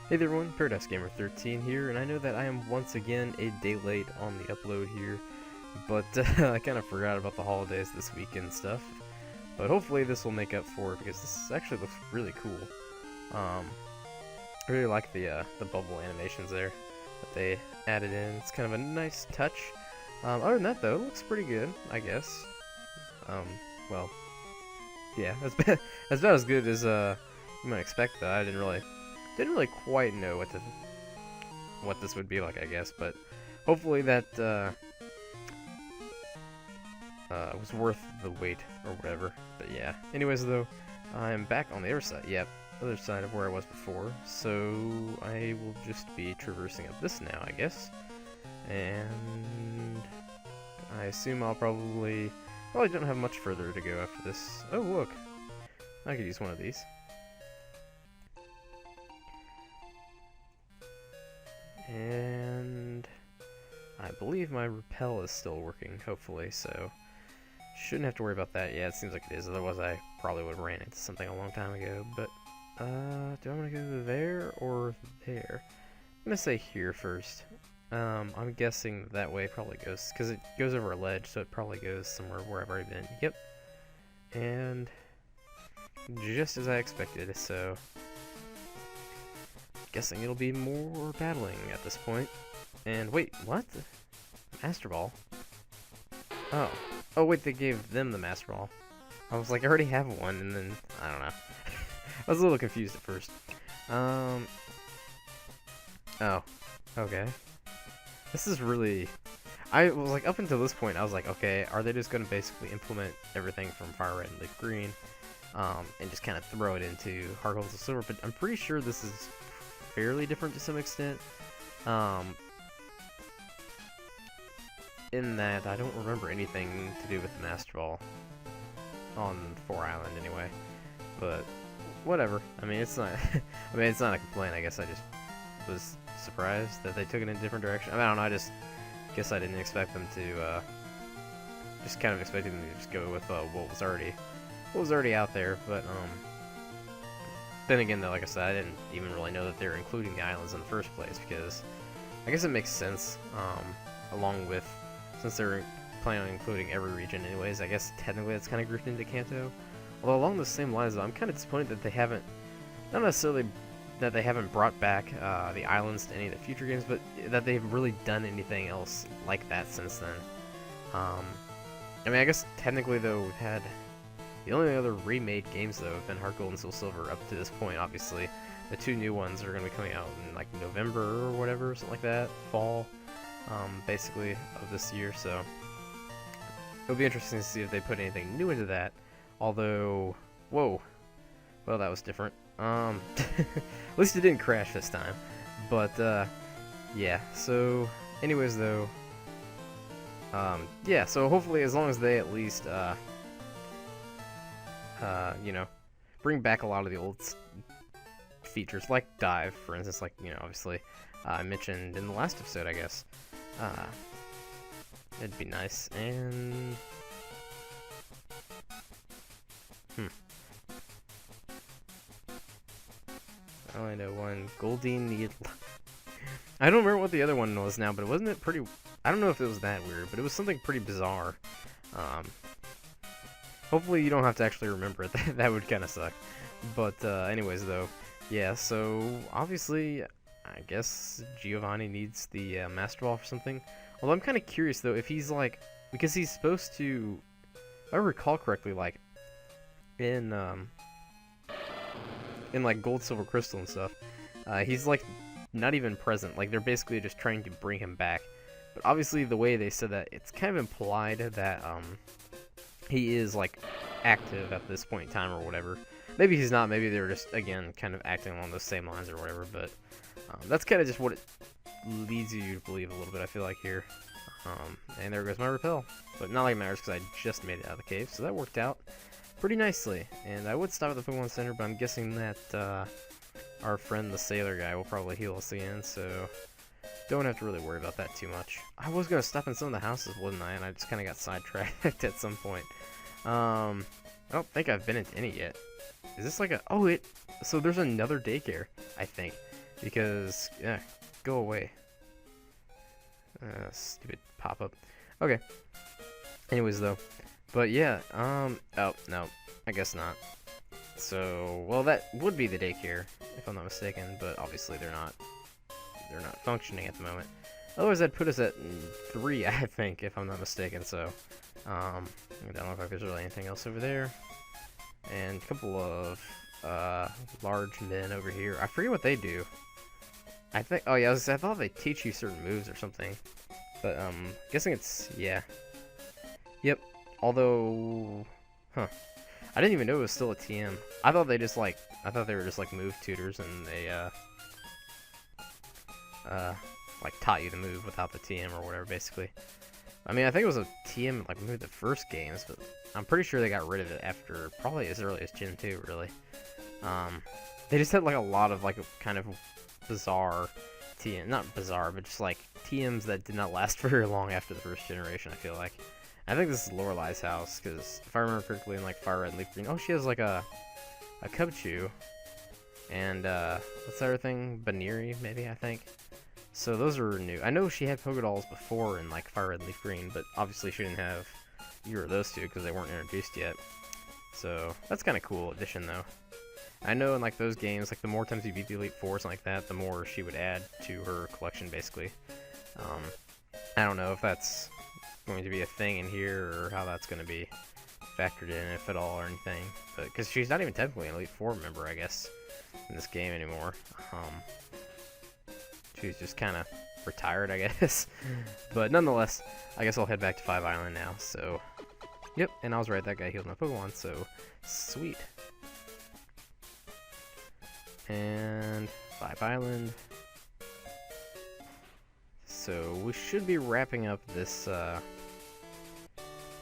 Hey there everyone, Paradise Gamer 13 here, and I know that I am once again a day late on the upload here, but I kind of forgot about the holidays this week and stuff. But hopefully this will make up for it because this actually looks really cool. I really like the bubble animations there that they added in. It's kind of a nice touch. Other than that though, it looks pretty good, I guess. Well, yeah, that's about as good as you might expect though. I didn't really quite know what this would be like, I guess, but hopefully that was worth the wait or whatever. But yeah, anyways though, I'm back on the other side. Yep, other side of where I was before. So I will just be traversing up this now, I guess, and I assume I'll probably don't have much further to go after this. Oh look, I could use one of these. And I believe my repel is still working, hopefully, so shouldn't have to worry about that. Yeah, it seems like it is, otherwise I probably would have ran into something a long time ago. But, do I want to go there or there? I'm going to say here first. I'm guessing that way probably goes, because it goes over a ledge, so it probably goes somewhere where I've already been. Yep. And just as I expected, so guessing it'll be more battling at this point. And wait, what? Master Ball? Oh. Oh wait, they gave them the Master Ball. I was like, I already have one, and then, I don't know. I was a little confused at first. Oh. Okay. This is really... I was like, up until this point, I was like, okay, are they just going to basically implement everything from Fire Red and Leaf Green, and just kind of throw it into Heart Gold and Silver? But I'm pretty sure this is fairly different to some extent, in that I don't remember anything to do with the Master Ball on 4 Island anyway, but whatever. I mean, it's not it's not a complaint. I guess I just was surprised that they took it in a different direction. I mean, I don't know, I just guess I didn't expect them to just kind of expecting them to just go with what was already out there. But then again, though, like I said, I didn't even really know that they were including the islands in the first place, because I guess it makes sense, along with, since they're planning on including every region anyways, I guess technically it's kind of grouped into Kanto. Although along those same lines, though, I'm kind of disappointed that they haven't, not necessarily that they haven't brought back the islands to any of the future games, but that they've really done anything else like that since then. I mean, I guess technically, though, we've had... The only other remade games, though, have been Heart Gold and Soul Silver up to this point. Obviously, the 2 new ones are going to be coming out in, like, November or whatever, something like that. Fall, basically, of this year, so... It'll be interesting to see if they put anything new into that. Although... Whoa. Well, that was different. At least it didn't crash this time. But, yeah. So, anyways, though... yeah, so hopefully, as long as they at least, you know, bring back a lot of the old features, like dive, for instance, like, you know, obviously, I mentioned in the last episode, I guess. It'd be nice, and... I only know one. Goldine Needle. I don't remember what the other one was now, but wasn't it pretty... I don't know if it was that weird, but it was something pretty bizarre. Hopefully you don't have to actually remember it. That would kind of suck. But anyways, though, yeah, so obviously, I guess Giovanni needs the Master Ball for something. Although I'm kind of curious, though, if he's like... Because he's supposed to... If I recall correctly, like, in like Gold, Silver, Crystal and stuff, he's like not even present. Like, they're basically just trying to bring him back. But obviously the way they said that, it's kind of implied that he is like active at this point in time or whatever. Maybe he's not, maybe they're just, again, kind of acting along those same lines or whatever, but that's kind of just what it leads you to believe a little bit, I feel like, here. And there goes my repel. But not like it matters, because I just made it out of the cave, so that worked out pretty nicely. And I would stop at the Pokemon Center, but I'm guessing that our friend the sailor guy will probably heal us again, so don't have to really worry about that too much. I was going to stop in some of the houses, wasn't I? And I just kind of got sidetracked at some point. I don't think I've been into any yet. Is this like a... Oh, so there's another daycare, I think. because, yeah, go away. Stupid pop-up. Okay. Anyways, though. But, yeah, oh, no, I guess not. So, well, that would be the daycare, if I'm not mistaken, but obviously they're not functioning at the moment. Otherwise, that'd put us at 3, I think, if I'm not mistaken, so, I don't look like there's really anything else over there. And a couple of, large men over here. I forget what they do. I think, oh yeah, I thought they teach you certain moves or something. But, guessing it's, yeah. Yep, although, huh. I didn't even know it was still a TM. I thought they just, like, they were just, like, move tutors and they, like, taught you to move without the TM or whatever, basically. I mean, I think it was a TM, like, maybe the first games, but I'm pretty sure they got rid of it after probably as early as Gen 2, really. They just had, like, a lot of, like, kind of bizarre TM, not bizarre, but just, like, TMs that did not last very long after the first generation, I feel like. I think this is Lorelei's house, because if I remember correctly, in, like, Fire Red and Leaf Green, oh, she has, like, a Cubchoo, and, what's the other thing? Baneri, maybe, I think. So those are new. I know she had Pokedolls before in, like, Fire Red and Leaf Green, but obviously she didn't have either of those two, because they weren't introduced yet. So, that's kind of cool addition, though. I know in, like, those games, like, the more times you beat the Elite Four, something like that, the more she would add to her collection, basically. I don't know if that's going to be a thing in here, or how that's going to be factored in, if at all, or anything. But, because she's not even technically an Elite Four member, I guess, in this game anymore. She's just kind of retired, I guess. But, nonetheless, I guess I'll head back to 5 Island now, so... Yep, and I was right, that guy healed my Pokemon, so... Sweet. And 5 Island. So we should be wrapping up this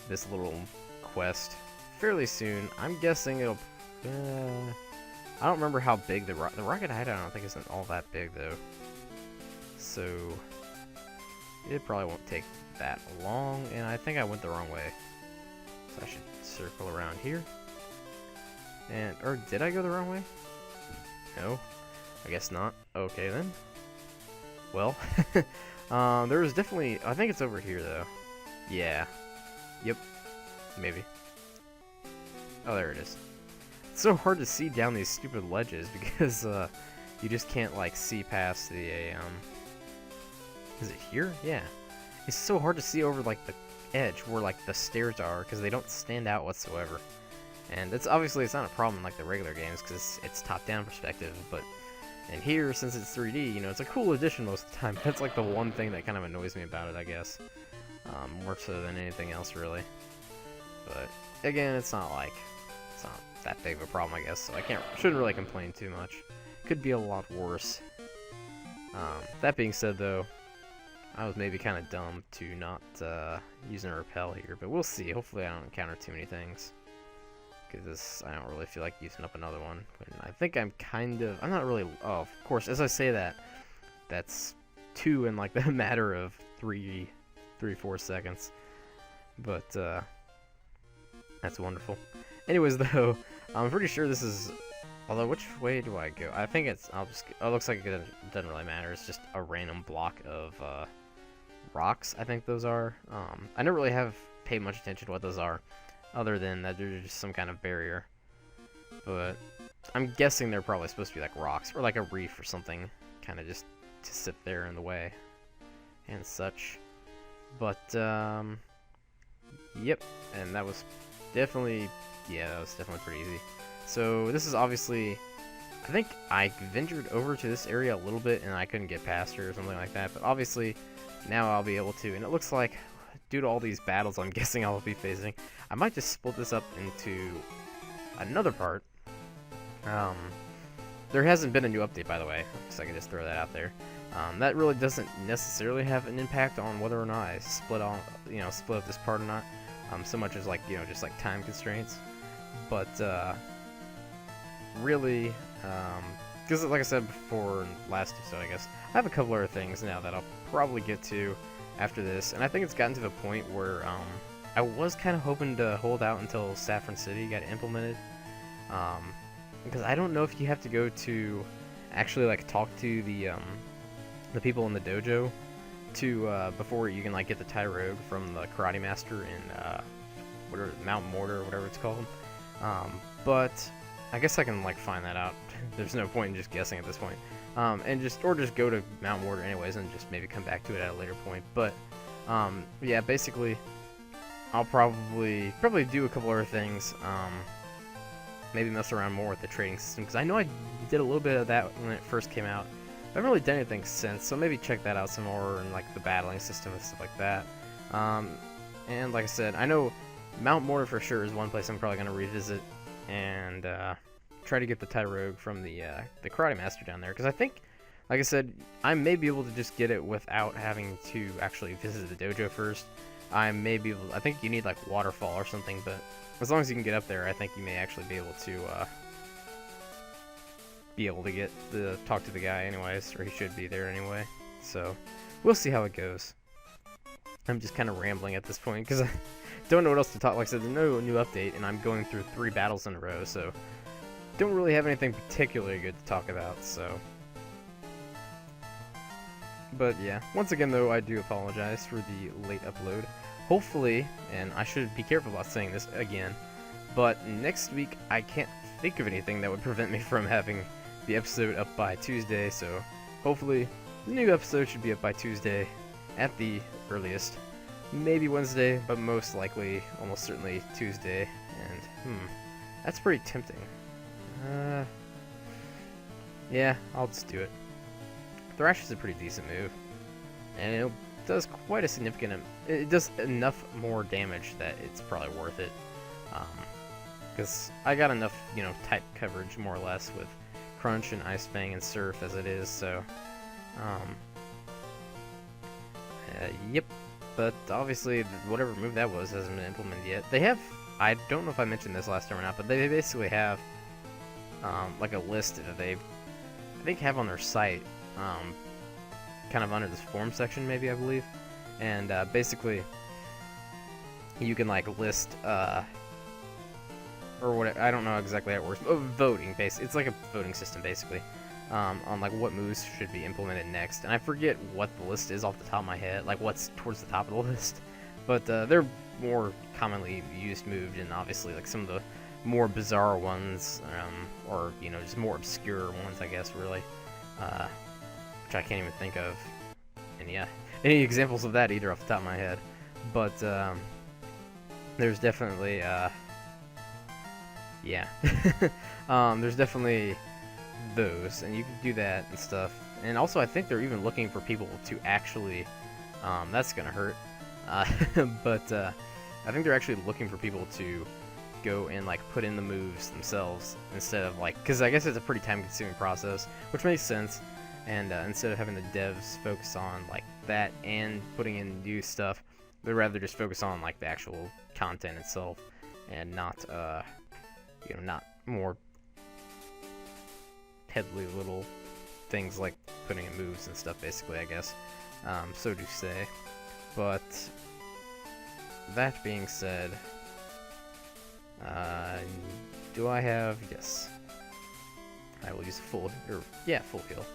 this little quest fairly soon. I'm guessing it'll. I don't remember how big the Rocket Hideout. I don't think isn't all that big though. So it probably won't take that long. And I think I went the wrong way. So I should circle around here. And or did I go the wrong way? No, I guess not. Okay then. Well, there was definitely. I think it's over here though. Yeah. Yep. Maybe. Oh, there it is. It's so hard to see down these stupid ledges because you just can't like see past the Is it here? Yeah. It's so hard to see over like the edge where like the stairs are because they don't stand out whatsoever. And it's obviously it's not a problem in like the regular games because it's top-down perspective, but and here since it's 3D, you know, it's a cool addition most of the time. That's like the one thing that kind of annoys me about it, I guess, more so than anything else really. But again, it's not that big of a problem, I guess. So I shouldn't really complain too much. Could be a lot worse. That being said, though, I was maybe kind of dumb to not using a repel here, but we'll see. Hopefully, I don't encounter too many things. Because I don't really feel like using up another one. But I think I'm not really, oh, of course, as I say that, that's 2 in like the matter of 4 seconds. But, that's wonderful. Anyways, though, I'm pretty sure this is, although which way do I go? I think it's, it looks like it doesn't really matter. It's just a random block of, rocks, I think those are. I never really have paid much attention to what those are. Other than that, they're just some kind of barrier. But I'm guessing they're probably supposed to be like rocks or like a reef or something, kind of just to sit there in the way and such. But yep, and that was definitely pretty easy. So this is obviously, I think I ventured over to this area a little bit and I couldn't get past her or something like that. But obviously now I'll be able to, and it looks like due to all these battles I'm guessing I'll be facing, I might just split this up into another part. There hasn't been a new update, by the way, so I can just throw that out there. That really doesn't necessarily have an impact on whether or not I split up this part or not. So much as like, just like time constraints. But really, because like I said before in last episode, I guess I have a couple other things now that I'll probably get to after this, and I think it's gotten to the point where I was kind of hoping to hold out until Saffron City got implemented, because I don't know if you have to go to actually like talk to the people in the dojo to before you can like get the Tai Rogue from the Karate Master in whatever Mount Mortar or whatever it's called. But I guess I can like find that out. There's no point in just guessing at this point. And just go to Mount Mortar anyways, and just maybe come back to it at a later point. But yeah, basically, I'll probably do a couple other things. Maybe mess around more with the trading system, because I know I did a little bit of that when it first came out. I haven't really done anything since, so maybe check that out some more, and like the battling system and stuff like that. And like I said, I know Mount Mortar for sure is one place I'm probably going to revisit, and try to get the Tai Rogue from the Karate Master down there, because I think, like I said, I may be able to just get it without having to actually visit the dojo first. I may be able, I think you need like Waterfall or something, but as long as you can get up there, I think you may actually be able to get talk to the guy anyways, or he should be there anyway. So we'll see how it goes. I'm just kind of rambling at this point because I don't know what else to talk. Like I said, there's no new update, and I'm going through 3 battles in a row, so don't really have anything particularly good to talk about. So, but yeah, once again though, I do apologize for the late upload. Hopefully, and I should be careful about saying this again, but next week I can't think of anything that would prevent me from having the episode up by Tuesday, so hopefully the new episode should be up by Tuesday at the earliest. Maybe Wednesday, but most likely, almost certainly Tuesday, and that's pretty tempting. Yeah, I'll just do it. Thrash is a pretty decent move, and it does quite a significant, it does enough more damage that it's probably worth it, because I got enough, type coverage more or less with Crunch and Ice Fang and Surf as it is, so, yep, but obviously whatever move that was hasn't been implemented yet. They have, I don't know if I mentioned this last time or not, but they basically have, like a list that they, I think, have on their site, kind of under this form section, maybe, I believe, and basically you can like list or what, I don't know exactly how it works, voting, basically. It's like a voting system basically, on like what moves should be implemented next, and I forget what the list is off the top of my head, like what's towards the top of the list, but they're more commonly used moves, and obviously like some of the more bizarre ones, or just more obscure ones, I guess, really, which I can't even think of any examples of that either off the top of my head. But there's definitely there's definitely those, and you can do that and stuff. And also, I think they're even looking for people to actually, that's gonna hurt, but I think they're actually looking for people to go and like put in the moves themselves, instead of like, because I guess it's a pretty time-consuming process, which makes sense. And instead of having the devs focus on like that and putting in new stuff, they'd rather just focus on like the actual content itself, and not not more heavily little things like putting in moves and stuff, basically, I guess, so to say. But that being said, do I have, yes, I will use full heal.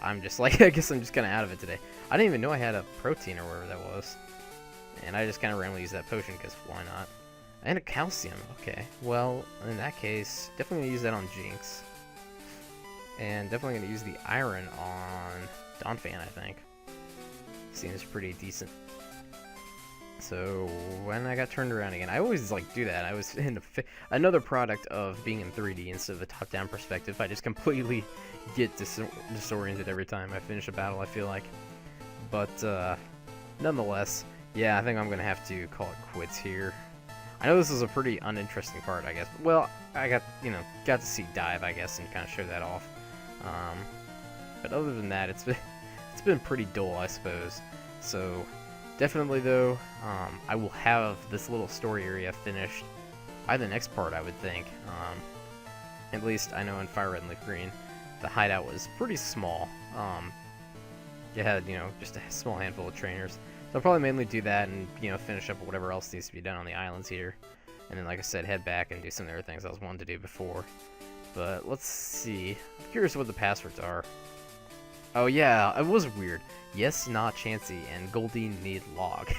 I'm just like, I guess I'm just kind of out of it today. I didn't even know I had a protein or whatever that was, and I just kind of randomly used that potion because why not? And a calcium. Okay, well, in that case, definitely gonna use that on Jinx, and definitely gonna use the iron on Donphan, I think. Seems pretty decent. So when I got turned around again, I always like do that. I was in another product of being in 3D instead of a top-down perspective. I just completely get disoriented every time I finish a battle, I feel like. But nonetheless, yeah, I think I'm gonna have to call it quits here. I know this is a pretty uninteresting part, I guess. Well, I got to see Dive, I guess, and kind of show that off. But other than that, it's been pretty dull, I suppose. So definitely though, I will have this little story area finished by the next part, I would think. At least I know in Fire Red and Leaf Green, the hideout was pretty small. It had, just a small handful of trainers. So I'll probably mainly do that and, finish up whatever else needs to be done on the islands here. And then, like I said, head back and do some of the other things I was wanting to do before. But let's see. I'm curious what the passwords are. Oh yeah, it was weird. Yes, not Chansey, and Goldie need log.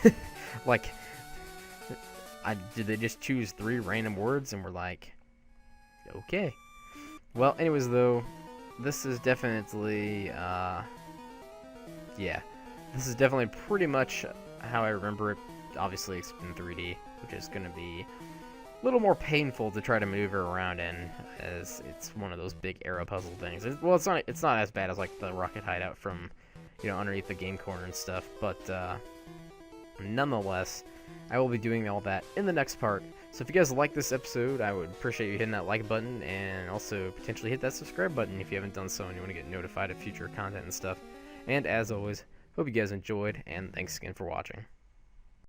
Like, did they just choose 3 random words and we're like, okay. Well, anyways though, this is definitely, yeah. This is definitely pretty much how I remember it. Obviously, it's in 3D, which is going to be a little more painful to try to maneuver around in, as it's one of those big arrow puzzle things. Well, it's not as bad as like the Rocket Hideout from, underneath the game corner and stuff, but nonetheless, I will be doing all that in the next part. So if you guys like this episode, I would appreciate you hitting that like button, and also potentially hit that subscribe button if you haven't done so and you want to get notified of future content and stuff. And as always, hope you guys enjoyed, and thanks again for watching.